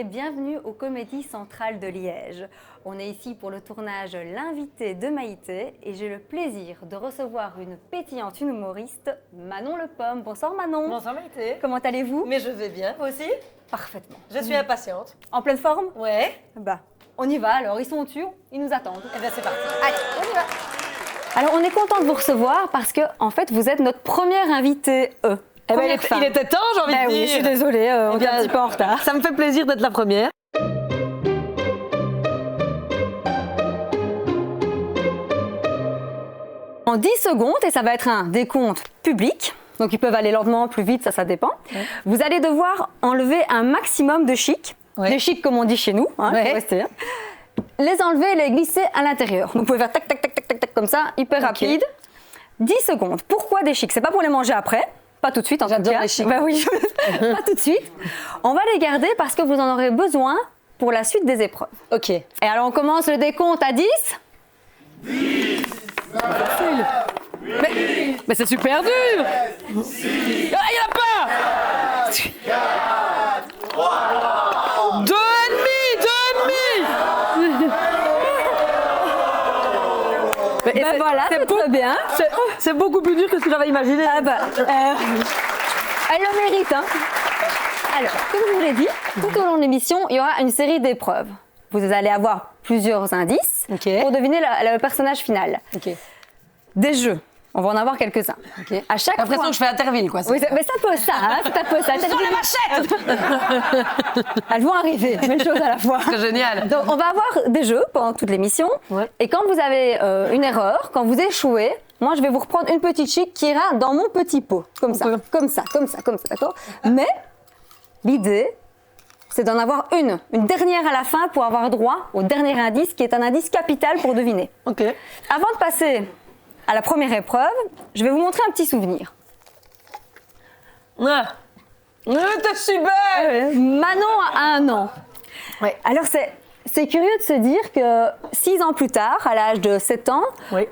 et bienvenue au Comédie Centrale de Liège. On est ici pour le tournage L'invité de Maïté et j'ai le plaisir de recevoir une pétillante, une humoriste, Manon Le Pomme. Bonsoir Manon. Bonsoir Maïté. Comment allez-vous? Mais je vais bien, vous aussi? Parfaitement. Je suis impatiente. En pleine forme? Ouais. Bah, on y va alors, ils sont au-dessus, ils nous attendent. Eh bien c'est parti. Allez, on y va. Alors on est content de vous recevoir parce que en fait vous êtes notre première invitée. Eh ben, il était temps, j'ai envie de dire. Oui, je suis désolée, on est un petit peu en retard. Ça me fait plaisir d'être la première. En 10 secondes, et ça va être un décompte public, donc ils peuvent aller lentement, plus vite, ça dépend. Ouais. Vous allez devoir enlever un maximum de chics, des chics comme on dit chez nous, hein, faut rester, hein. Les enlever et les glisser à l'intérieur. Donc vous pouvez faire tac, tac, tac, tac, tac, tac comme ça, hyper rapide. 10 secondes. Pourquoi des chics? C'est pas pour les manger après. Pas tout de suite, en tout cas. J'adore les chics. Bah oui, pas tout de suite. On va les garder parce que vous en aurez besoin pour la suite des épreuves. Ok. Et alors, on commence le décompte à 10. 10, 9, Mais c'est super dur. Il n'y en a pas. 4, 3, 2,5. Ben voilà, c'est très bien. C'est beaucoup plus dur que ce que j'avais imaginé. Ah bah, elle le mérite, hein. Alors, comme je vous l'ai dit, tout au long de l'émission, il y aura une série d'épreuves. Vous allez avoir plusieurs indices pour deviner le personnage final. Des jeux. On va en avoir quelques-uns. À chaque J'ai l'impression que je fais Interville, quoi. Oui, mais c'est un peu ça, hein, c'est un peu ça. Sur la machette. Elles vont arriver, une chose à la fois. C'est génial. Donc, on va avoir des jeux pendant toute l'émission. Ouais. Et quand vous avez une erreur, quand vous échouez, moi, je vais vous reprendre une petite chic qui ira dans mon petit pot. Comme ça, comme ça, comme ça, comme ça, d'accord? Mais l'idée, c'est d'en avoir une dernière à la fin pour avoir droit au dernier indice, qui est un indice capital pour deviner. Ok. Avant de passer à la première épreuve, je vais vous montrer un petit souvenir. Ah. T'es super. Manon a 1 an. Ouais. Alors c'est curieux de se dire que 6 ans plus tard, à l'âge de 7 ans,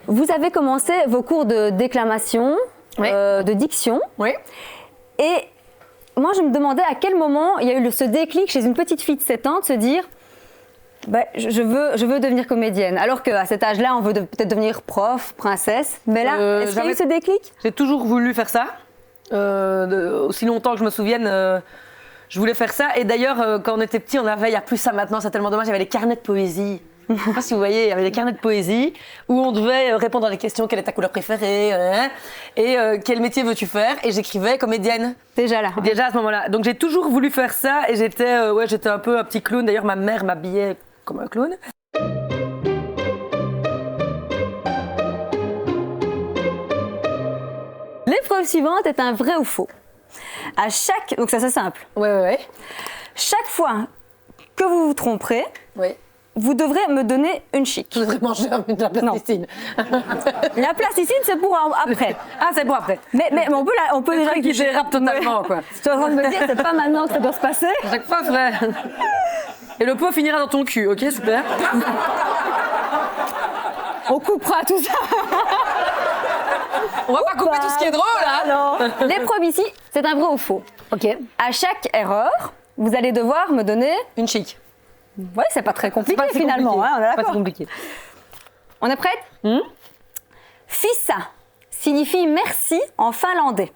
vous avez commencé vos cours de déclamation, de diction. Oui. Et moi, je me demandais à quel moment il y a eu ce déclic chez une petite fille de 7 ans de se dire bah, je veux devenir comédienne. Alors qu'à cet âge-là, on veut peut-être devenir prof, princesse. Mais là, est-ce qu'il y a eu ce déclic? J'ai toujours voulu faire ça. Aussi longtemps que je me souvienne, je voulais faire ça. Et d'ailleurs, quand on était petit, on avait, il n'y a plus ça maintenant, c'est tellement dommage, il y avait les carnets de poésie. Je ne sais pas si vous voyez, il y avait des carnets de poésie où on devait répondre à des questions, quelle est ta couleur préférée, et quel métier veux-tu faire? Et j'écrivais comédienne. Déjà là. Déjà à ce moment-là. Donc j'ai toujours voulu faire ça et j'étais un peu un petit clown. D'ailleurs, ma mère m'habillait comme un clown. L'épreuve suivante est un vrai ou faux. Donc ça c'est simple. Ouais. Chaque fois que vous vous tromperez, vous devrez me donner une chic. Je devrais manger de la plasticine. La plasticine, c'est pour après. Ah, c'est pour après. Mais on peut déjà qui dérape totalement, quoi. Tu es en train de me dire, c'est pas maintenant que ça doit se passer. À chaque fois, frère. Et le pot finira dans ton cul, ok, super. On coupera tout ça. On va pas couper tout ce qui est drôle, hein. Non. L'épreuve ici, c'est un vrai ou faux. Ok. À chaque erreur, vous allez devoir me donner une chic. Ouais, c'est pas très compliqué finalement. Compliqué. Hein, on est d'accord. Pas très compliqué. On est prête? Fissa signifie merci en finlandais.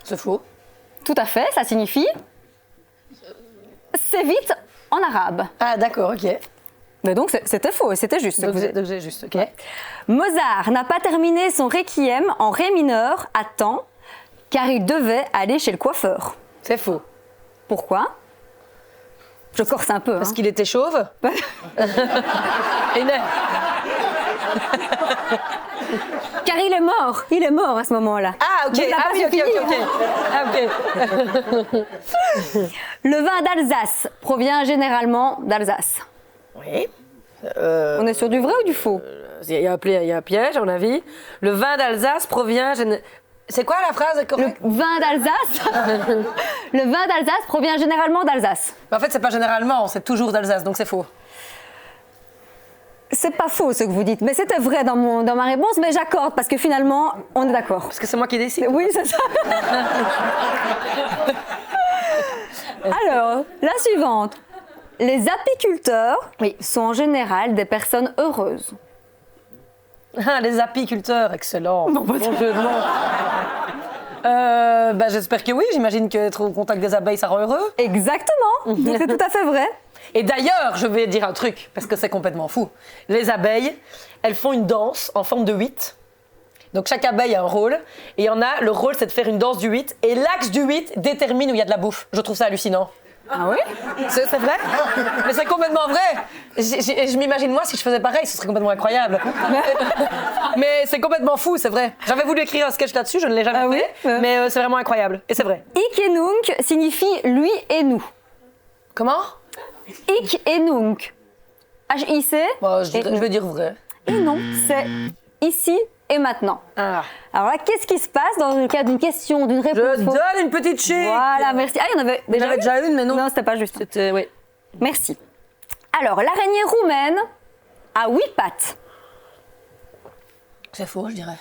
C'est faux. Tout à fait, ça signifie c'est vite en arabe. Ah d'accord, ok. Mais donc c'était faux et c'était juste. Donc j'ai juste, ok. Mozart n'a pas terminé son requiem en ré mineur à temps car il devait aller chez le coiffeur. C'est faux. Pourquoi? Je corse un peu. Parce qu'il était chauve. Car il est mort à ce moment-là. Ah ok, ok. Le vin d'Alsace provient généralement d'Alsace. Oui. On est sur du vrai ou du faux? Il y a un piège, à mon avis. Le vin d'Alsace provient... C'est quoi la phrase correcte? Le vin d'Alsace provient généralement d'Alsace. En fait, c'est pas généralement, c'est toujours d'Alsace, donc c'est faux. C'est pas faux ce que vous dites, mais c'était vrai dans ma réponse, mais j'accorde parce que finalement, on est d'accord. Parce que c'est moi qui décide. Oui, c'est ça. Alors, la suivante. Les apiculteurs sont en général des personnes heureuses. Ah, les apiculteurs, excellent. Bon jeu de mots. J'espère que oui, j'imagine qu'être au contact des abeilles, ça rend heureux. Exactement, c'est tout à fait vrai. Et d'ailleurs, je vais dire un truc, parce que c'est complètement fou. Les abeilles, elles font une danse en forme de 8. Donc chaque abeille a un rôle, et il y en a, le rôle c'est de faire une danse du 8, et l'axe du 8 détermine où il y a de la bouffe. Je trouve ça hallucinant. Ah oui? C'est vrai? Mais c'est complètement vrai. Je m'imagine moi si je faisais pareil, ce serait complètement incroyable. Mais c'est complètement fou, c'est vrai. J'avais voulu écrire un sketch là-dessus, je ne l'ai jamais fait, mais c'est vraiment incroyable. Et c'est vrai. Ik et nunc signifie lui et nous. Comment? Ik et nunc. H-I-C. Je vais dire vrai. Et non, c'est ici et maintenant. Ah. Alors là, qu'est-ce qui se passe dans le cas d'une question, d'une réponse? Je donne une petite chic. Voilà, merci. Ah, il y en avait déjà une, mais non. Non, c'était pas juste. C'était, oui. Merci. Alors, l'araignée roumaine a 8 pattes. C'est faux, je dirais.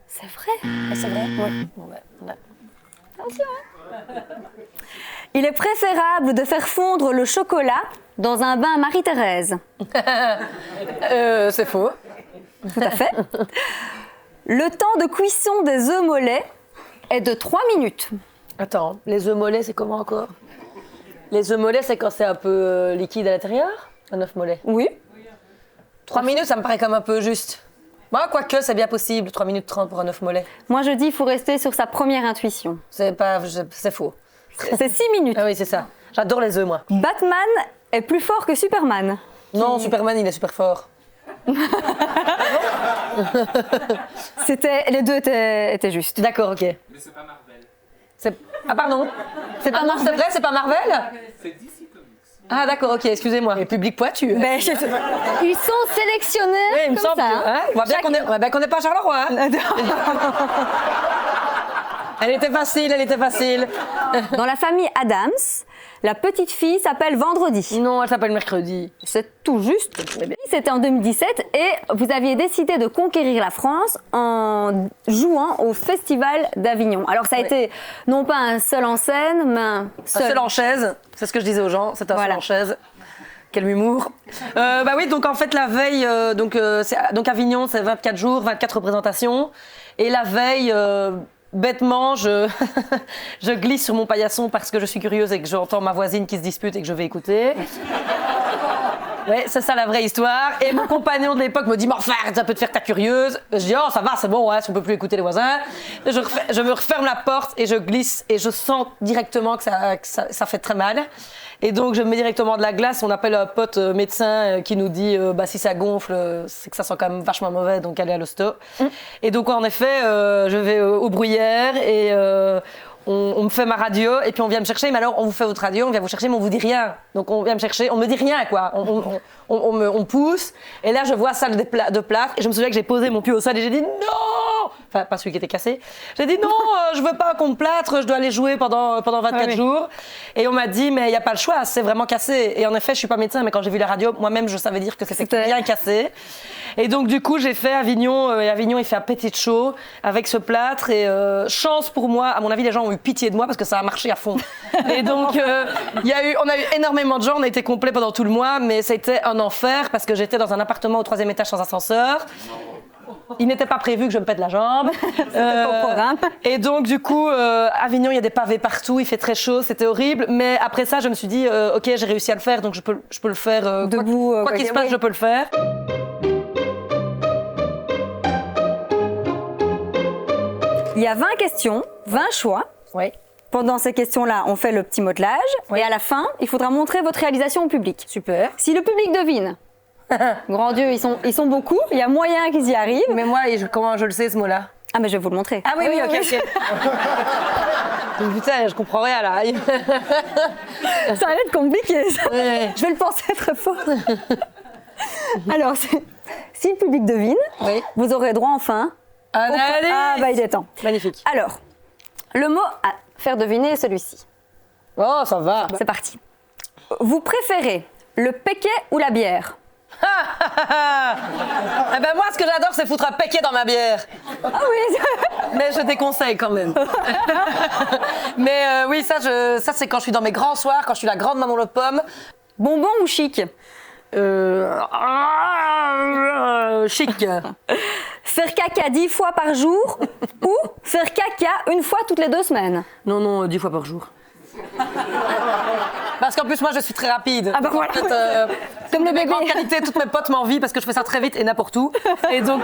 C'est vrai? C'est vrai? Oui. Bon, Attention. Il est préférable de faire fondre le chocolat dans un bain Marie-Thérèse. C'est faux. Tout à fait. Le temps de cuisson des œufs mollets est de 3 minutes. Attends, les œufs mollets, c'est comment encore? Les œufs mollets, c'est quand c'est un peu liquide à l'intérieur? Un œuf mollet? Oui. 3 minutes, ça me paraît comme un peu juste. Moi, quoique, c'est bien possible, 3 minutes 30 pour un œuf mollet. Moi, je dis qu'il faut rester sur sa première intuition. C'est faux. C'est 6 minutes. Ah oui, c'est ça. J'adore les œufs, moi. Batman est plus fort que Superman. Non, Superman, il est super fort. Les deux étaient justes. D'accord, ok. Mais c'est pas Marvel. Ah, pardon. C'est pas Marvel. C'est vrai, c'est pas Marvel? C'est DC Comics. Ah, d'accord, ok, excusez-moi. Et public pointu. Ben, ils sont sélectionnés Oui, il me comme semble ça. que. Hein, on voit bien qu'on n'est pas Charleroi. Hein. Elle était facile. Dans la famille Adams, la petite fille s'appelle Vendredi. Non, elle s'appelle Mercredi. C'est tout juste. C'était en 2017 et vous aviez décidé de conquérir la France en jouant au Festival d'Avignon. Alors ça a été non pas un seul en scène, mais un seul en chaise. C'est ce que je disais aux gens. C'est un seul en chaise. Quel humour. Oui, donc en fait la veille, donc Avignon, c'est 24 jours, 24 représentations. Et la veille. Bêtement, je glisse sur mon paillasson parce que je suis curieuse et que j'entends ma voisine qui se dispute et que je vais écouter. Ouais, c'est ça la vraie histoire. Et mon compagnon de l'époque me dit « Mais enfin, ça peut te faire ta curieuse ». Je dis « Oh, ça va, c'est bon, ouais, si on peut plus écouter les voisins ». Je me referme la porte et je glisse et je sens directement que ça fait très mal. Et donc, je mets directement de la glace. On appelle un pote médecin qui nous dit si ça gonfle, c'est que ça sent quand même vachement mauvais, donc allez à l'hosto. Et donc, en effet, je vais au Bruyère et on me fait ma radio et puis on vient me chercher. Mais alors, on vous fait votre radio, on vient vous chercher, mais on vous dit rien. Donc, on vient me chercher, on me dit rien, quoi. On me pousse. Et là, je vois salle de plâtre. Et je me souviens que j'ai posé mon pied au sol et j'ai dit non. Enfin, pas celui qui était cassé. J'ai dit non, je veux pas qu'on me plâtre, je dois aller jouer pendant 24 jours. Et on m'a dit, mais il n'y a pas le choix, c'est vraiment cassé. Et en effet, je suis pas médecin, mais quand j'ai vu la radio, moi-même, je savais dire que c'était bien cassé. Et donc, du coup, j'ai fait Avignon. Et Avignon, il fait un petit show avec ce plâtre. Et chance pour moi, à mon avis, les gens ont eu pitié de moi parce que ça a marché à fond. Et donc, on a eu énormément de gens, on a été complet pendant tout le mois, mais c'était un enfer parce que j'étais dans un appartement au 3e étage sans ascenseur. Il n'était pas prévu que je me pète la jambe. C'était pas au programme. Et donc, du coup, Avignon, il y a des pavés partout, il fait très chaud, c'était horrible. Mais après ça, je me suis dit, ok, j'ai réussi à le faire, donc je peux le faire. Debout. Quoi qu'il se passe, je peux le faire. Il y a 20 questions, 20 choix. Oui. Pendant ces questions-là, on fait le petit modelage. Et à la fin, il faudra montrer votre réalisation au public. Super. Si le public devine, grand Dieu, ils sont beaucoup, il y a moyen qu'ils y arrivent. Mais moi, comment je le sais, ce mot-là? Ah, mais je vais vous le montrer. Ah oui, ok. Putain, je comprends rien, là. Ça va être compliqué, ça. Ouais. Je vais le penser très fort. Alors, si le public devine, vous aurez droit enfin... Ah, bah il est temps. Magnifique. Alors, le mot à faire deviner est celui-ci. Oh, ça va. C'est parti. Vous préférez le péquet ou la bière? Eh ben moi, ce que j'adore, c'est foutre un paquet dans ma bière. Ah oui. Mais je déconseille quand même. Mais oui, ça c'est quand je suis dans mes grands soirs, quand je suis la grande maman aux pommes. Bonbon ou chic? Chic. Faire caca 10 fois par jour ou faire caca une fois toutes les 2 semaines? Non, 10 fois par jour. Parce qu'en plus, moi, je suis très rapide. Ah bah voilà. En fait, comme le bébé. En qualité, toutes mes potes m'envient parce que je fais ça très vite et n'importe où. Et donc,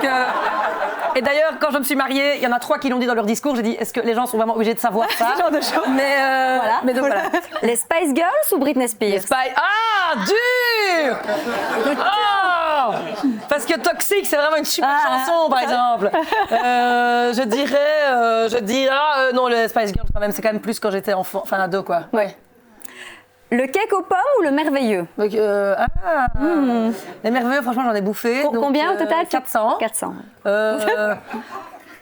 et d'ailleurs, quand je me suis mariée, il y en a 3 qui l'ont dit dans leur discours. J'ai dit, est-ce que les gens sont vraiment obligés de savoir ça? Ce genre de choses. Mais Voilà. Mais donc voilà. Les Spice Girls ou Britney Spears? Ah, dur. Oh, parce que Toxic, c'est vraiment une super chanson, par exemple. Je dirais, non, le Spice Girls quand même, c'est quand même plus quand j'étais enfant, enfin ado quoi. Ouais. Le cake aux pommes ou le merveilleux? Donc, les merveilleux, franchement, j'en ai bouffé. Donc, Combien au total? 400. 400.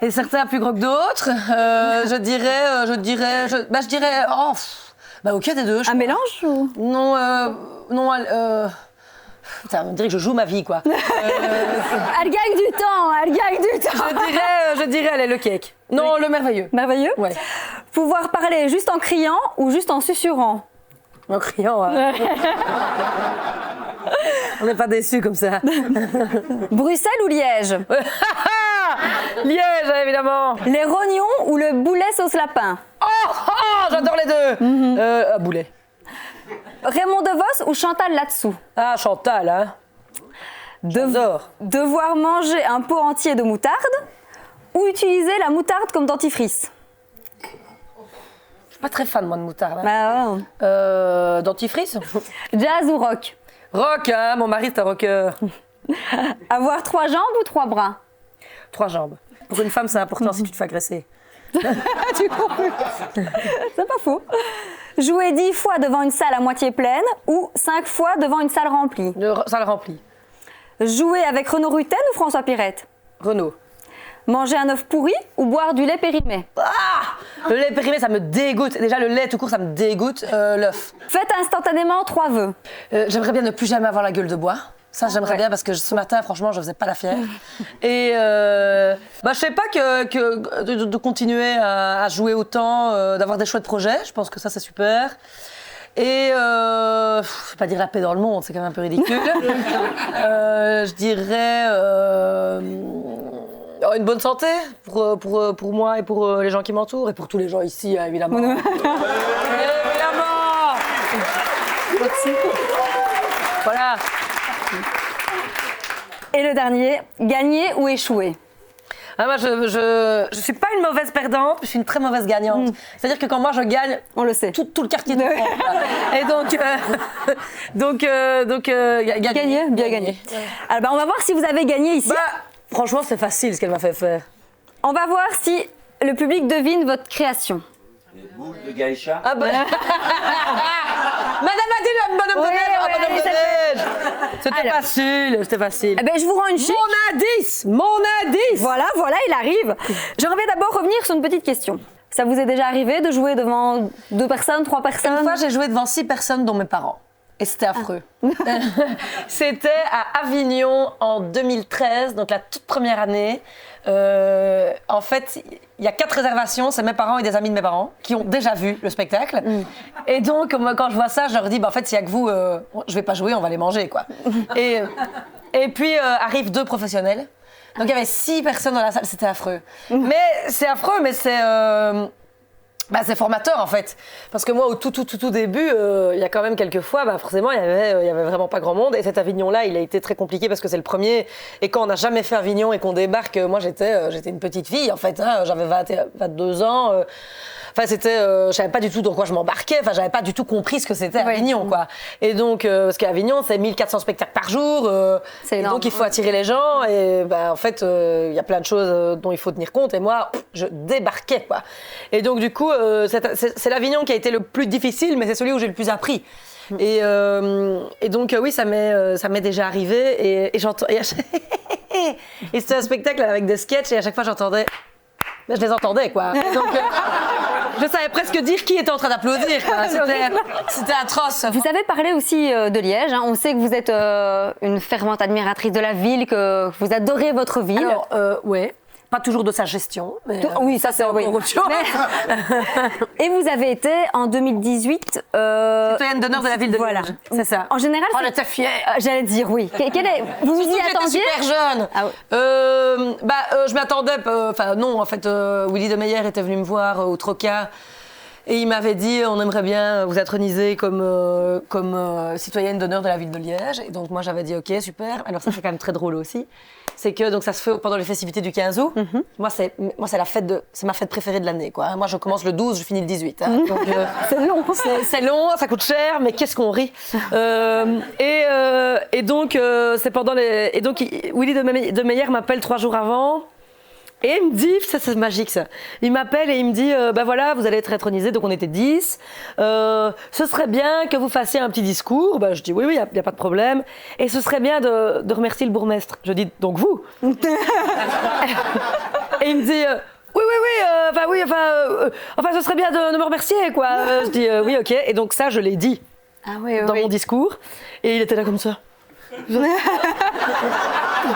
Et certains plus gros que d'autres. Je dirais, aucun des deux. Un mélange ou? Non, putain, on dirait que je joue ma vie, quoi. Elle gagne du temps, Je dirais, allez, le cake. Non, le merveilleux. Merveilleux? Ouais. Pouvoir parler juste en criant ou juste en susurrant? En criant, hein. On n'est pas déçus comme ça. Bruxelles ou Liège? Liège, évidemment. Les rognons ou le boulet sauce lapin? J'adore les deux. Boulet. Raymond DeVos ou Chantal là-dessous? Ah, Chantal, hein. J'adore. Devoir manger un pot entier de moutarde ou utiliser la moutarde comme dentifrice? Je suis pas très fan, moi, de moutarde. Hein. Bah, ouais. Dentifrice. Jazz ou rock? Rock, hein. Mon mari, c'est un rocker. Avoir 3 jambes ou 3 bras? 3 jambes. Pour une femme, c'est important si tu te fais agresser. Tu comprends? C'est pas faux. Jouer 10 fois devant une salle à moitié pleine ou 5 fois devant une salle remplie? Ça le remplit. Jouer avec Renaud Rutten ou François Pirette? Renaud. Manger un œuf pourri ou boire du lait périmé? Le lait périmé, ça me dégoûte. Déjà, le lait tout court, ça me dégoûte. L'œuf. Faites instantanément 3 vœux. J'aimerais bien ne plus jamais avoir la gueule de bois. Ça, j'aimerais bien parce que ce matin, franchement, je faisais pas la fière. Et je sais pas de continuer à jouer autant, d'avoir des chouettes projets. Je pense que ça, c'est super. Et je vais pas dire la paix dans le monde, c'est quand même un peu ridicule. Je dirais une bonne santé pour moi et pour les gens qui m'entourent et pour tous les gens ici, évidemment. Évidemment. Voilà. Et le dernier, gagner ou échouer? Moi, je suis pas une mauvaise perdante, je suis une très mauvaise gagnante. C'est-à-dire que quand moi je gagne, on le sait. Tout le quartier te prend. Et donc, gagner, bien gagné. Alors, on va voir si vous avez gagné ici. Franchement, c'est facile ce qu'elle m'a fait faire. On va voir si le public devine votre création. Les boules de Gaïcha. Madame Adèle, Madame de Neige. C'était facile. Eh ben, je vous rends une chic. Mon indice. Voilà, il arrive. J'aimerais d'abord revenir sur une petite question. Ça vous est déjà arrivé de jouer devant 2 personnes, 3 personnes? Une fois, j'ai joué devant 6 personnes, dont mes parents. Et c'était affreux. C'était à Avignon en 2013, donc la toute première année. En fait, il y a 4 réservations, c'est mes parents et des amis de mes parents qui ont déjà vu le spectacle. Et donc, moi, quand je vois ça, je leur dis, en fait, s'il y a que vous, je vais pas jouer, on va les manger, quoi. Et puis, arrivent 2 professionnels. Donc, il y avait 6 personnes dans la salle, c'était affreux. Mais c'est affreux, mais c'est formateur en fait, parce que moi au tout début, il y a quand même quelques fois, forcément il y avait vraiment pas grand monde, et cet Avignon-là, il a été très compliqué parce que c'est le premier, et quand on n'a jamais fait Avignon et qu'on débarque, moi j'étais une petite fille en fait, hein, j'avais 22 ans. Enfin, je savais pas du tout dans quoi je m'embarquais. Enfin, j'avais pas du tout compris ce que c'était Avignon, quoi. Et donc, parce qu'Avignon, c'est 1400 spectacles par jour. C'est énorme. Donc, il faut attirer les gens. Et en fait, il y a plein de choses dont il faut tenir compte. Et moi, je débarquais, quoi. Et donc, du coup, c'est l'Avignon qui a été le plus difficile, mais c'est celui où j'ai le plus appris. Et donc, oui, ça m'est déjà arrivé. Et j'entends. Et c'était un spectacle avec des sketchs. Et à chaque fois, j'entendais. Mais je les entendais, quoi. je savais presque dire qui était en train d'applaudir. C'était atroce. Vous avez parlé aussi de Liège. Hein. On sait que vous êtes une fervente admiratrice de la ville, que vous adorez votre ville. Alors, ouais. Pas toujours de sa gestion. Mais oui, ça c'est encore autre chose. Et vous avez été en 2018 citoyenne d'honneur de la ville de Liège. Voilà, c'est ça. En général, on était fiers. J'allais dire oui. Vous vous y attendiez? J'étais super jeune. Ah oui. Je m'attendais. Enfin non, en fait, Willy de Meyer était venu me voir au Troca. Et il m'avait dit, on aimerait bien vous introniser comme citoyenne d'honneur de la ville de Liège. Et donc moi j'avais dit, ok, super. Alors ça c'est quand même très drôle aussi. C'est que donc ça se fait pendant les festivités du 15 août. Mm-hmm. Moi c'est ma fête préférée de l'année, quoi. Moi je commence le 12, je finis le 18. Hein. Donc, c'est long. C'est long, ça coûte cher, mais qu'est-ce qu'on rit. Et donc c'est pendant les. Et donc Willy de Meyer m'appelle 3 jours avant. Et il me dit, ça c'est magique ça, il m'appelle et il me dit, voilà, vous allez être intronisés, donc on était 10, ce serait bien que vous fassiez un petit discours. Je dis oui, il n'y a pas de problème, et ce serait bien de remercier le bourgmestre. Je dis, donc vous. Et il me dit, enfin ce serait bien de me remercier, quoi. Je dis, oui, ok, et donc ça je l'ai dit dans mon discours, et il était là comme ça. Je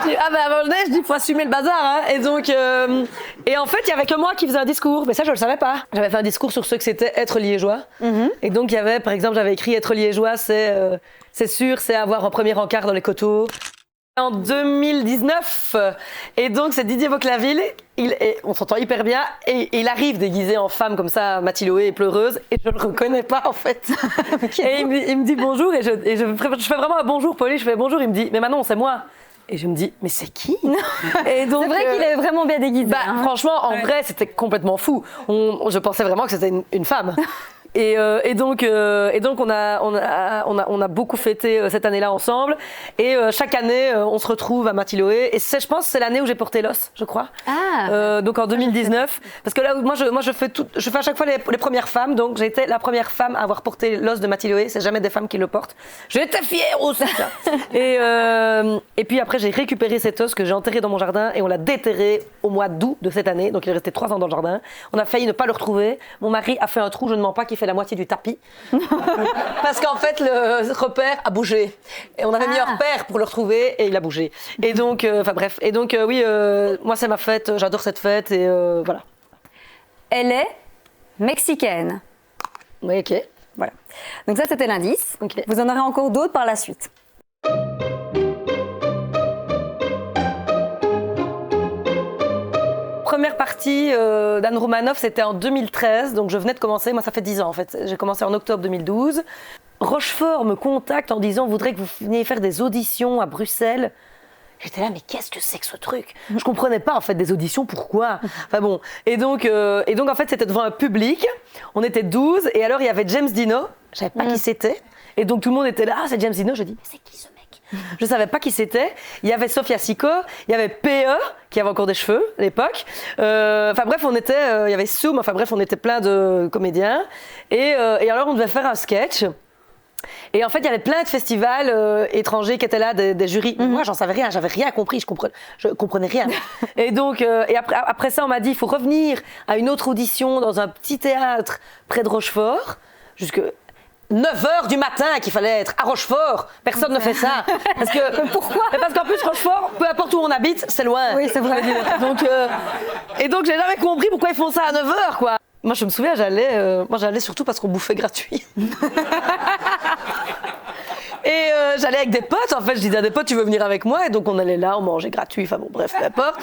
dis, avant le nez, je dis, faut assumer le bazar, hein. Et donc, et en fait, il y avait que moi qui faisais un discours, mais ça, je le savais pas. J'avais fait un discours sur ce que c'était être liégeois. Mm-hmm. Et donc, il y avait, par exemple, j'avais écrit être liégeois, c'est sûr, c'est avoir un premier encart dans les coteaux. En 2019, et donc c'est Didier Vauclaville, on s'entend hyper bien, et il arrive déguisé en femme comme ça, Mathilde et pleureuse, et je ne le reconnais pas en fait. Et il me dit bonjour, et je fais vraiment un bonjour poli, je fais bonjour, il me dit mais Manon c'est moi. Et je me dis, mais c'est qui? Et donc, c'est vrai qu'il est vraiment bien déguisé. Franchement, en vrai, c'était complètement fou. Je pensais vraiment que c'était une femme. Et donc on a beaucoup fêté cette année-là ensemble. Et chaque année, on se retrouve à Mathilde. Et je pense que c'est l'année où j'ai porté l'os, je crois. Donc en 2019. Parce que là, moi je fais à chaque fois les premières femmes. Donc j'ai été la première femme à avoir porté l'os de Mathilde. C'est jamais des femmes qui le portent. J'étais fière aussi. Et puis après, j'ai récupéré cet os que j'ai enterré dans mon jardin. Et on l'a déterré au mois d'août de cette année. Donc il est resté 3 ans dans le jardin. On a failli ne pas le retrouver. Mon mari a fait un trou, je ne mens pas, qui fait la moitié du tapis. Parce qu'en fait, le repère a bougé. Et on avait mis un repère pour le retrouver et il a bougé. Et donc, bref. Et donc, oui, moi, c'est ma fête. J'adore cette fête et voilà. Elle est mexicaine. Oui, ok. Voilà. Donc ça, c'était l'indice. Okay. Vous en aurez encore d'autres par la suite. Première partie d'Anne Romanoff, c'était en 2013, donc je venais de commencer, moi ça fait 10 ans en fait, j'ai commencé en octobre 2012. Rochefort me contacte en disant « voudrait que vous veniez faire des auditions à Bruxelles ». J'étais là, mais qu'est-ce que c'est que ce truc? Je comprenais pas en fait des auditions, pourquoi? Enfin bon, et donc en fait c'était devant un public, on était 12, et alors il y avait James Dino, je savais pas qui c'était, et donc tout le monde était là, ah c'est James Dino, je dis mais c'est qui ce mec? Je savais pas qui c'était. Il y avait Sofia Sico, il y avait P.E. qui avait encore des cheveux à l'époque. Enfin bref, il y avait Soum, enfin bref, on était plein de comédiens. Et alors on devait faire un sketch. Et en fait, il y avait plein de festivals étrangers qui étaient là, des jurys. Mm-hmm. Moi, j'en savais rien, j'avais rien compris, je comprenais rien. Et donc, après ça, on m'a dit, il faut revenir à une autre audition dans un petit théâtre près de Rochefort, jusque 9h du matin qu'il fallait être à Rochefort. Personne ne fait ça. Parce que, pourquoi? Parce qu'en plus, Rochefort, peu importe où on habite, c'est loin. Oui, c'est vrai. Donc, et donc, j'ai jamais compris pourquoi ils font ça à 9h, quoi. Moi, je me souviens, j'allais surtout parce qu'on bouffait gratuit. Et j'allais avec des potes, en fait, je disais à des potes, tu veux venir avec moi? Et donc, on allait là, on mangeait gratuit, enfin bon, bref, peu importe.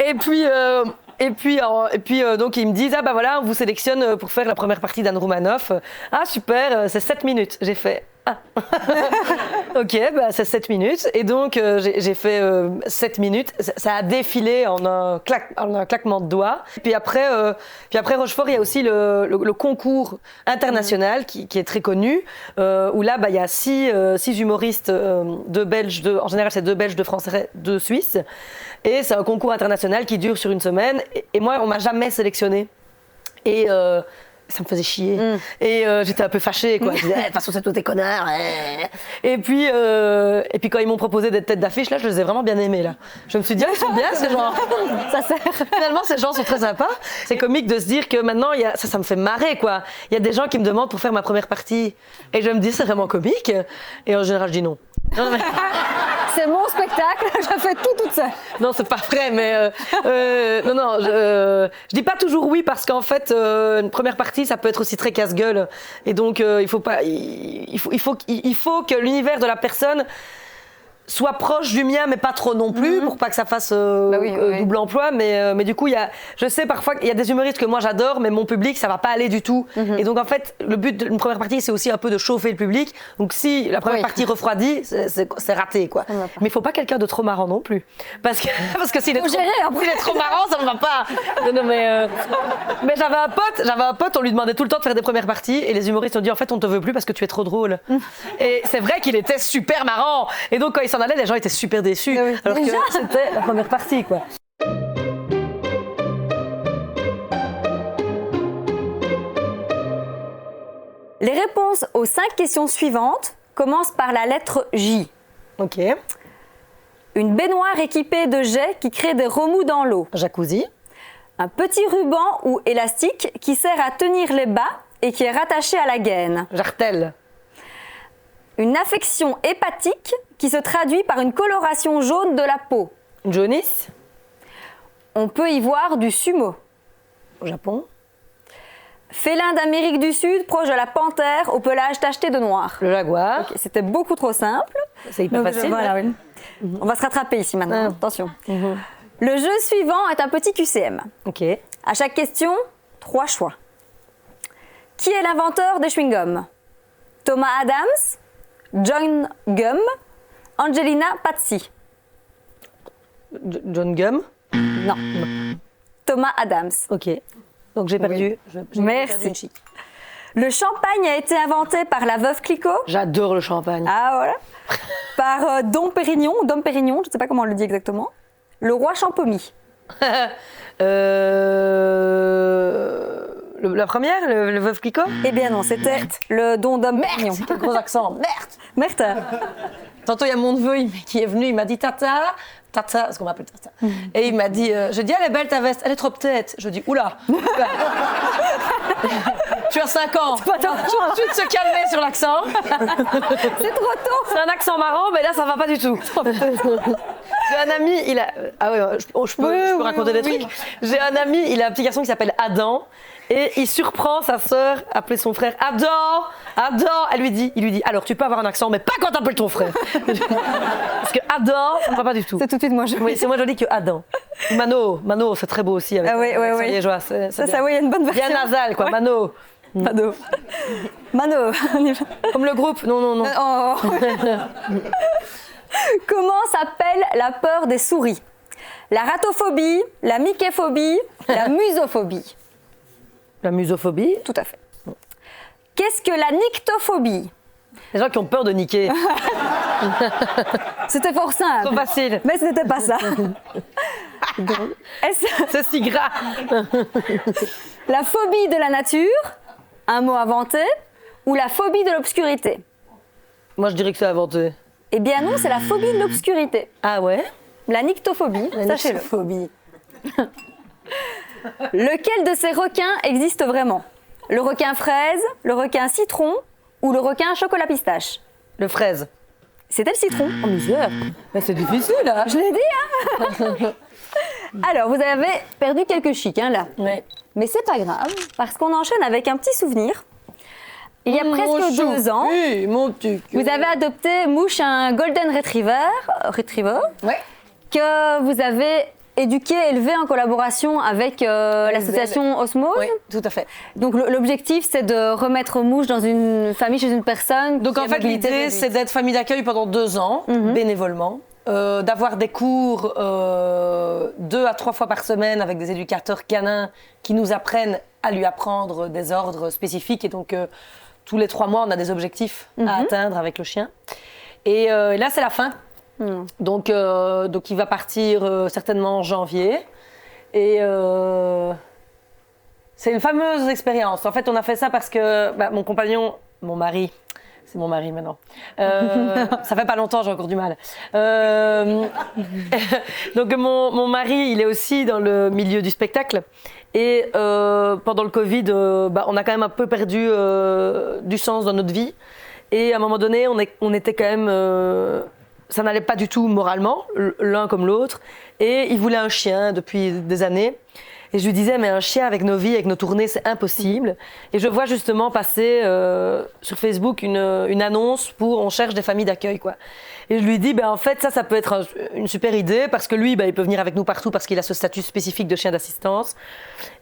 Et puis, donc ils me disent, ah bah voilà, on vous sélectionne pour faire la première partie d'Anne Romanoff. Ah super, c'est 7 minutes. J'ai fait, ah. Ok, bah c'est 7 minutes. Et donc j'ai fait 7 minutes. Ça a défilé en un claquement de doigts. Puis après Rochefort, il y a aussi le concours international qui est très connu, où là, bah, il y a 6 humoristes, 2 Belges, en général c'est 2 Belges, 2 Français, 2 Suisses. Et c'est un concours international qui dure sur une semaine. Et moi, on m'a jamais sélectionnée. Et ça me faisait chier. Et j'étais un peu fâchée, quoi. Je disais, de toute façon, c'est tous des connards. Et puis quand ils m'ont proposé d'être tête d'affiche, là, je les ai vraiment bien aimés, là. Je me suis dit, ils sont bien, ces gens. Ça sert. Finalement, ces gens sont très sympas. C'est comique de se dire que maintenant, ça me fait marrer, quoi. Il y a des gens qui me demandent pour faire ma première partie. Et je me dis, c'est vraiment comique. Et en général, je dis non. C'est mon spectacle, je fais tout toute seule. Non, c'est pas vrai, mais non, je dis pas toujours oui parce qu'en fait, une première partie, ça peut être aussi très casse-gueule. Et donc, il faut que l'univers de la personne soit proche du mien, mais pas trop non plus, pour pas que ça fasse double emploi. Mais du coup, je sais parfois qu'il y a des humoristes que moi j'adore, mais mon public, ça va pas aller du tout. Et donc en fait, le but d'une première partie, c'est aussi un peu de chauffer le public. Donc si la première partie refroidit, c'est raté, quoi. Mais il faut pas quelqu'un de trop marrant non plus, parce que s'il est trop marrant, ça ne va pas. Non, mais j'avais un pote, on lui demandait tout le temps de faire des premières parties, et les humoristes ont dit en fait, on te veut plus parce que tu es trop drôle. Et c'est vrai qu'il était super marrant. Et donc quand il s'en allait, les gens étaient super déçus, alors que c'était la première partie, quoi. Les réponses aux 5 questions suivantes commencent par la lettre J. Ok. Une baignoire équipée de jets qui crée des remous dans l'eau. Jacuzzi. Un petit ruban ou élastique qui sert à tenir les bas et qui est rattaché à la gaine. Jartel. Une affection hépatique qui se traduit par une coloration jaune de la peau. Jaunisse. On peut y voir du sumo. Au Japon. Félin d'Amérique du Sud, proche de la panthère, au pelage tacheté de noir. Le jaguar. Okay, c'était beaucoup trop simple. C'est hyper facile. Voilà, oui. On va se rattraper ici maintenant, attention. Le jeu suivant est un petit QCM. Ok. À chaque question, 3 choix. Qui est l'inventeur des chewing-gums? Thomas Adams, John Gum, Angelina Pazzi. John Gum. Non. Thomas Adams. Ok. Donc j'ai perdu. Merci. Perdu une chic. Le champagne a été inventé par la veuve Clicquot. J'adore le champagne. Ah voilà. Par Dom Pérignon, je ne sais pas comment on le dit exactement. Le roi Champomy. La première, le veuve Clicquot. Eh bien non, c'était le Don Dom Pérignon. Quel gros accent. Merde. Tantôt, il y a mon neveu qui est venu, il m'a dit Tata, ce qu'on m'appelle Tata. Et il m'a dit, je dis, elle est belle ta veste, elle est trop petite. Je dis, oula. Tu as 5 ans. Tout de suite se calmer sur l'accent. C'est trop tôt. C'est un accent marrant, mais là, ça va pas du tout. J'ai un ami, il a. Ah ouais, je peux raconter des trucs. J'ai un ami, il a un petit garçon qui s'appelle Adam. Et il surprend sa sœur à appeler son frère Adam. Il lui dit, alors tu peux avoir un accent, mais pas quand t'appelles ton frère. Parce que Adam, ça ne va pas du tout. C'est tout de suite moins joli. Oui, c'est moins joli que Adam. Mano, c'est très beau aussi avec l'accent liégeois. Ça, oui, il y a une bonne version. Bien nasal, quoi. Mano. Comme le groupe. Non. Oh. Comment s'appelle la peur des souris? La ratophobie, la miképhobie, la musophobie. La musophobie. Tout à fait. Qu'est-ce que la nyctophobie? Les gens qui ont peur de niquer. C'était fort simple. Trop facile. Mais ce n'était pas ça. C'est si gras. La phobie de la nature, un mot inventé, ou la phobie de l'obscurité? Moi, je dirais que c'est inventé. Eh bien non, c'est la phobie de l'obscurité. Ah ouais? La nyctophobie, sachez-le. Phobie. Lequel de ces requins existe vraiment? Le requin fraise, le requin citron ou le requin chocolat pistache? Le fraise. C'était le citron. Oh misère. Mais c'est difficile, là. Je l'ai dit, hein. Alors, vous avez perdu quelques chics, hein, là. Ouais. Mais c'est pas grave, parce qu'on enchaîne avec un petit souvenir. Il y a presque 2 ans, oui, mon petit cul. vous avez adopté Mouche, un Golden Retriever, que vous avez éduqué, élevé en collaboration avec l'association Osmose. Oui, tout à fait. Donc l'objectif, c'est de remettre Mouche dans une famille chez une personne. Donc en fait, l'idée, c'est d'être famille d'accueil pendant 2 ans, bénévolement. D'avoir des cours 2 à 3 fois par semaine avec des éducateurs canins qui nous apprennent à lui apprendre des ordres spécifiques. Et donc, tous les 3 mois, on a des objectifs à atteindre avec le chien. Et là, c'est la fin. Donc, il va partir certainement en janvier. Et C'est une fameuse expérience. En fait, on a fait ça parce que mon compagnon, mon mari, c'est mon mari maintenant. Ça fait pas longtemps, j'ai encore du mal. Donc mon mari, il est aussi dans le milieu du spectacle. Et pendant le Covid, on a quand même un peu perdu du sens dans notre vie. Et à un moment donné, on était quand même... ça n'allait pas du tout moralement, l'un comme l'autre. Et il voulait un chien depuis des années. Et je lui disais, mais un chien avec nos vies, avec nos tournées, c'est impossible. Et je vois justement passer sur Facebook une annonce pour on cherche des familles d'accueil, quoi. Et je lui dis, en fait, ça peut être une super idée parce que lui, il peut venir avec nous partout parce qu'il a ce statut spécifique de chien d'assistance.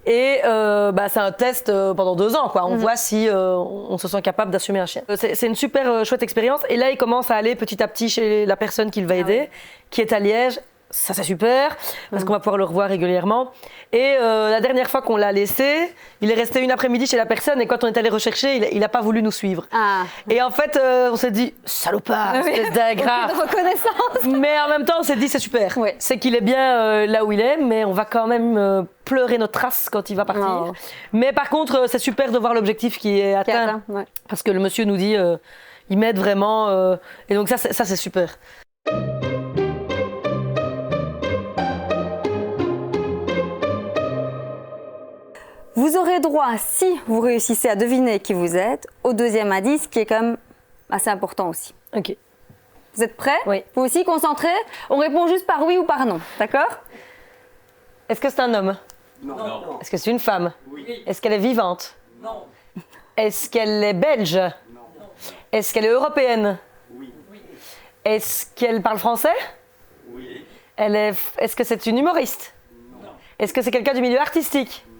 Et c'est un test pendant 2 ans, quoi. On voit si on se sent capable d'assumer un chien. C'est une super chouette expérience. Et là, il commence à aller petit à petit chez la personne qu'il va aider, qui est à Liège. Ça, c'est super, parce qu'on va pouvoir le revoir régulièrement. Et la dernière fois qu'on l'a laissé, il est resté une après-midi chez la personne et quand on est allé rechercher, il n'a pas voulu nous suivre. Ah. Et en fait, on s'est dit, salopard, espèce d'ingrat. Aucune reconnaissance. Mais en même temps, on s'est dit, c'est super. Oui. C'est qu'il est bien là où il est, mais on va quand même pleurer notre trace quand il va partir. Oh. Mais par contre, c'est super de voir l'objectif qui est atteint. Ouais. Parce que le monsieur nous dit, il m'aide vraiment. Et donc ça, c'est super. Vous aurez droit, si vous réussissez à deviner qui vous êtes, au deuxième indice qui est quand même assez important aussi. Ok. Vous êtes prêts? Oui. Vous aussi concentrés? On répond juste par oui ou par non, d'accord? Est-ce que c'est un homme? Non. Est-ce que c'est une femme? Oui. Est-ce qu'elle est vivante? Non. Est-ce qu'elle est belge? Non. Est-ce qu'elle est européenne? Oui. Est-ce qu'elle parle français? Oui. Est-ce que c'est une humoriste? Non. Est-ce que c'est quelqu'un du milieu artistique? Non.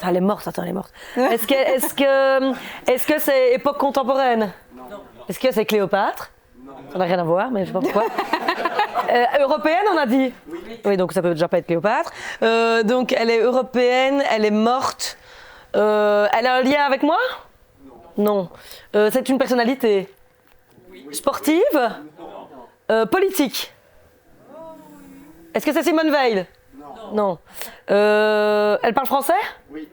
Elle est morte, attends, elle est morte. Est-ce que c'est époque contemporaine? Non. Est-ce que c'est Cléopâtre? Non. Ça n'a rien à voir, mais je sais pas pourquoi. Européenne, on a dit? Oui. Oui, donc ça peut déjà pas être Cléopâtre. Donc elle est européenne, elle est morte. Elle a un lien avec moi? Non. C'est une personnalité? Oui. Sportive? Politique? Est-ce que c'est Simone Veil? Non. Elle parle français? Oui.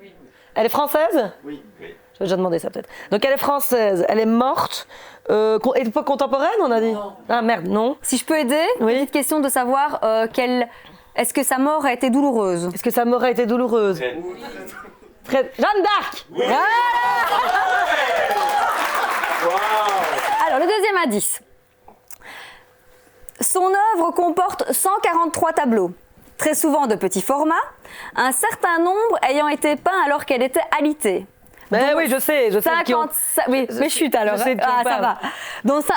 Elle est française? Oui. J'ai déjà demandé ça peut-être. Donc elle est française, elle est morte. Époque contemporaine, on a dit? Non. Ah merde, non. Si je peux aider, Oui. petite question de savoir est-ce que sa mort a été douloureuse? Est-ce que sa mort a été douloureuse? Oui. Jeanne d'Arc! Oui. Alors, le deuxième indice. Son œuvre comporte 143 tableaux, très souvent de petit format, un certain nombre ayant été peints alors qu'elle était alitée. Ben oui, je sais 50... Oui, mais chute alors. Je sais de qui on ça parle. va.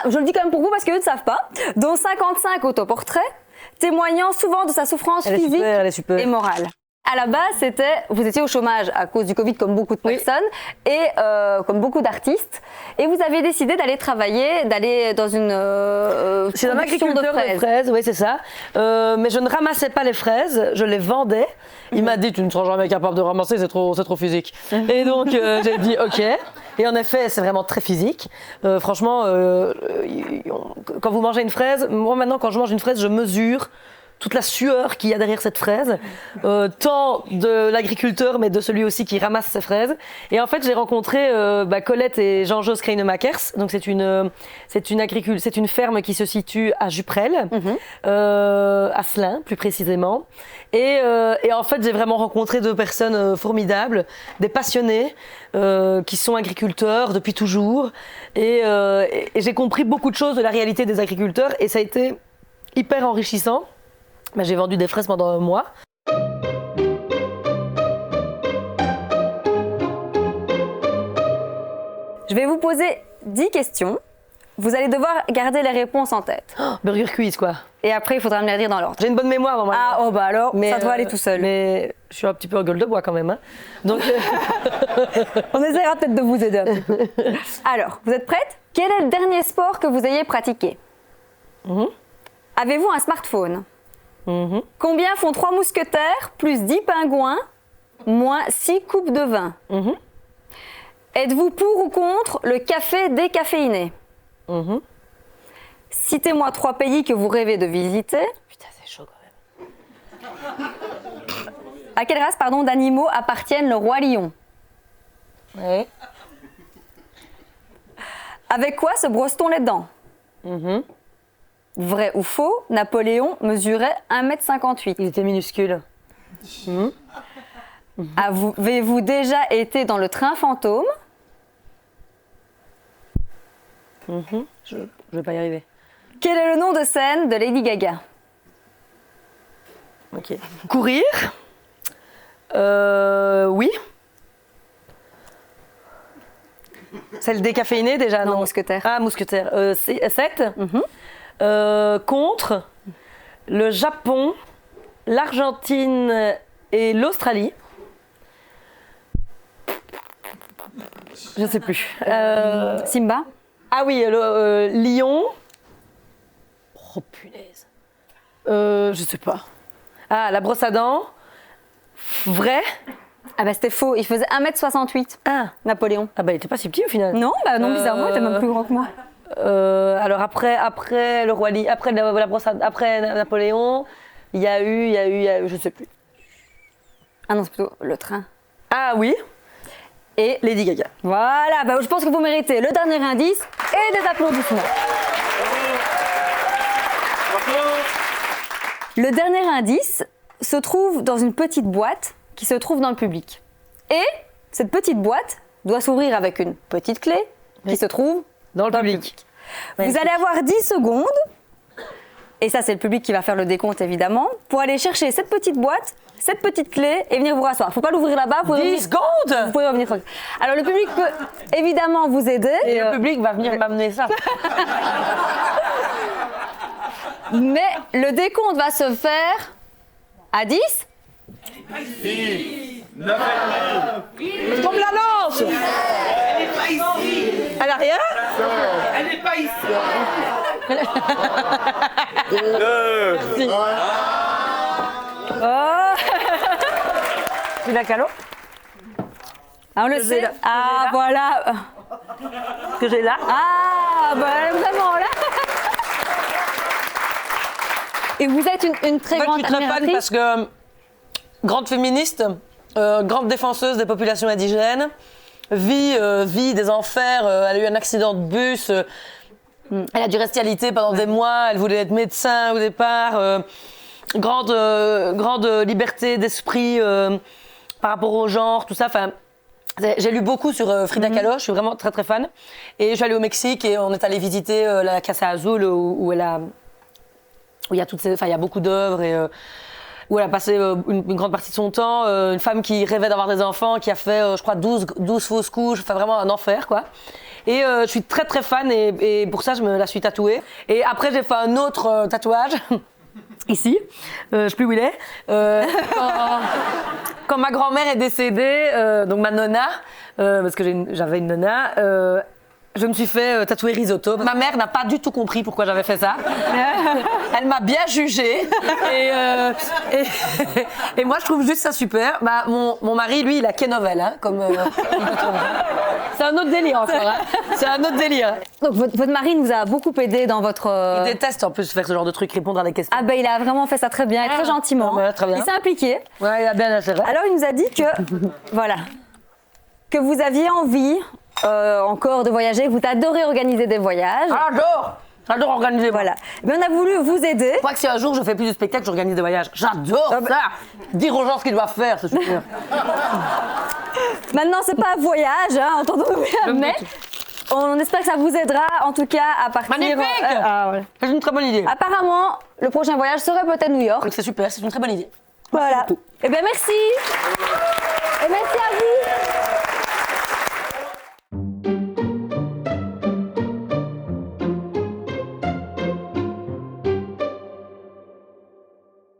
Je le dis quand même pour vous parce qu'eux ne savent pas. Dont 55 autoportraits, témoignant souvent de sa souffrance physique et morale. À la base, vous étiez au chômage à cause du Covid comme beaucoup de personnes et comme beaucoup d'artistes. Et vous avez décidé d'aller travailler, d'aller dans une c'est un agriculteur de fraises, oui c'est ça. Mais je ne ramassais pas les fraises, je les vendais. Il m'a dit, tu ne seras jamais capable de ramasser, c'est trop physique. Et donc j'ai dit ok. Et en effet, c'est vraiment très physique. Franchement, quand vous mangez une fraise, moi maintenant quand je mange une fraise, je mesure toute la sueur qu'il y a derrière cette fraise, tant de l'agriculteur, mais de celui aussi qui ramasse ces fraises. Et en fait, j'ai rencontré Colette et Jean-Jos Kreinemakers. Donc c'est une ferme qui se situe à Juprel, à Slin plus précisément. Et en fait, j'ai vraiment rencontré 2 personnes formidables, des passionnés qui sont agriculteurs depuis toujours. Et j'ai compris beaucoup de choses de la réalité des agriculteurs et ça a été hyper enrichissant. J'ai vendu des fraises pendant un mois. Je vais vous poser 10 questions. Vous allez devoir garder les réponses en tête. Burger quiz, quoi. Et après, il faudra me les dire dans l'ordre. J'ai une bonne mémoire, normalement. Ah, bah alors, ça doit aller tout seul. Mais je suis un petit peu en gueule de bois, quand même. Hein. Donc, on essaiera peut-être de vous aider un petit peu. Alors, vous êtes prête? Quel est le dernier sport que vous ayez pratiqué? Avez-vous un smartphone? Combien font 3 mousquetaires plus 10 pingouins moins 6 coupes de vin? Êtes-vous pour ou contre le café décaféiné? Citez-moi 3 pays que vous rêvez de visiter. Putain, c'est chaud quand même. À quelle race d'animaux appartiennent le roi lion? Ouais. Avec quoi se brosse-t-on les dents? Mhm. Vrai ou faux, Napoléon mesurait 1,58 m. Il était minuscule. Avez-vous déjà été dans le train fantôme? Je vais pas y arriver. Quel est le nom de scène de Lady Gaga? Ok. Courir. Oui. Celle décaféinée déjà, Non, non. mousquetaire. Ah, mousquetaire. 7. Contre le Japon, l'Argentine et l'Australie. Je sais plus. Simba? Ah oui, Lyon. Oh punaise. Je sais pas. Ah, la brosse à dents. Vrai. Ah bah c'était faux, il faisait 1,68 m, Ah. Napoléon. Ah bah il était pas si petit au final. Non, bah non, bizarrement, il était même plus grand que moi. Alors après le roi après la brosse après Napoléon, il y a eu, je sais plus. Ah non, c'est plutôt le train. Ah oui. Et Lady Gaga. voilà, bah je pense que vous méritez le dernier indice et des applaudissements. Le dernier indice se trouve dans une petite boîte qui se trouve dans le public. Et cette petite boîte doit s'ouvrir avec une petite clé qui se trouve Dans le public. Vous allez avoir 10 secondes, et ça c'est le public qui va faire le décompte évidemment, pour aller chercher cette petite boîte, cette petite clé et venir vous rasseoir. Faut pas l'ouvrir là-bas, vous pouvez 10 secondes. Vous pouvez revenir tranquille. Alors le public peut évidemment vous aider, Et le public va venir m'amener ça. mais le décompte va se faire à 10. Comme la lance. Elle n'est pas ici. Elle a rien. Elle n'est pas ici. Oh. Tu l'as calo. Ah, on le sait. là. Ah voilà. Que j'ai là. Ah bah vraiment là. Et vous êtes une très En fait, je grande suis très fan admiratrice. parce que grande féministe, grande défenseuse des populations indigènes, vit des enfers, elle a eu un accident de bus, elle a dû rester alitée pendant des mois, elle voulait être médecin au départ, grande liberté d'esprit par rapport au genre, tout ça. Enfin, j'ai lu beaucoup sur Frida Kahlo, je suis vraiment très très fan. Et je suis allée au Mexique et on est allé visiter la Casa Azul où elle a... Où il y a il y a beaucoup d'œuvres et où elle a passé une grande partie de son temps. Une femme qui rêvait d'avoir des enfants, qui a fait, je crois, 12 fausses couches. Enfin, vraiment un enfer, quoi. Et je suis très, très fan et pour ça, je me la suis tatouée. Et après, j'ai fait un autre tatouage. Ici, je sais plus où il est. Quand ma grand-mère est décédée, donc ma nonna, parce que j'avais une nonna, je me suis fait tatouer risotto. Ma mère n'a pas du tout compris pourquoi j'avais fait ça. Elle m'a bien jugée. Et moi, je trouve juste ça super. Bah, mon mari, lui, il a qu'est novel, hein, comme. C'est un autre délire encore. Hein. C'est un autre délire. Donc votre mari nous a beaucoup aidé dans votre... Il déteste en plus faire ce genre de truc, répondre à des questions. Ah ben il a vraiment fait ça très bien et très gentiment. Ouais, très bien. Il s'est impliqué. Ouais, il a bien intérêt. Alors il nous a dit que voilà que vous aviez envie encore de voyager, que vous adorez organiser des voyages. J'adore organiser. Voilà. Mais on a voulu vous aider. Je crois que si un jour je fais plus de spectacles, j'organise des voyages. J'adore ça. Dire aux gens ce qu'ils doivent faire, c'est super. Maintenant c'est pas un voyage, hein, entendons-nous bien, mais on espère que ça vous aidera en tout cas à partir. Magnifique. Voilà. C'est une très bonne idée. Apparemment, le prochain voyage serait peut-être New York. C'est super, c'est une très bonne idée. Voilà. Eh bien merci. Et merci à vous.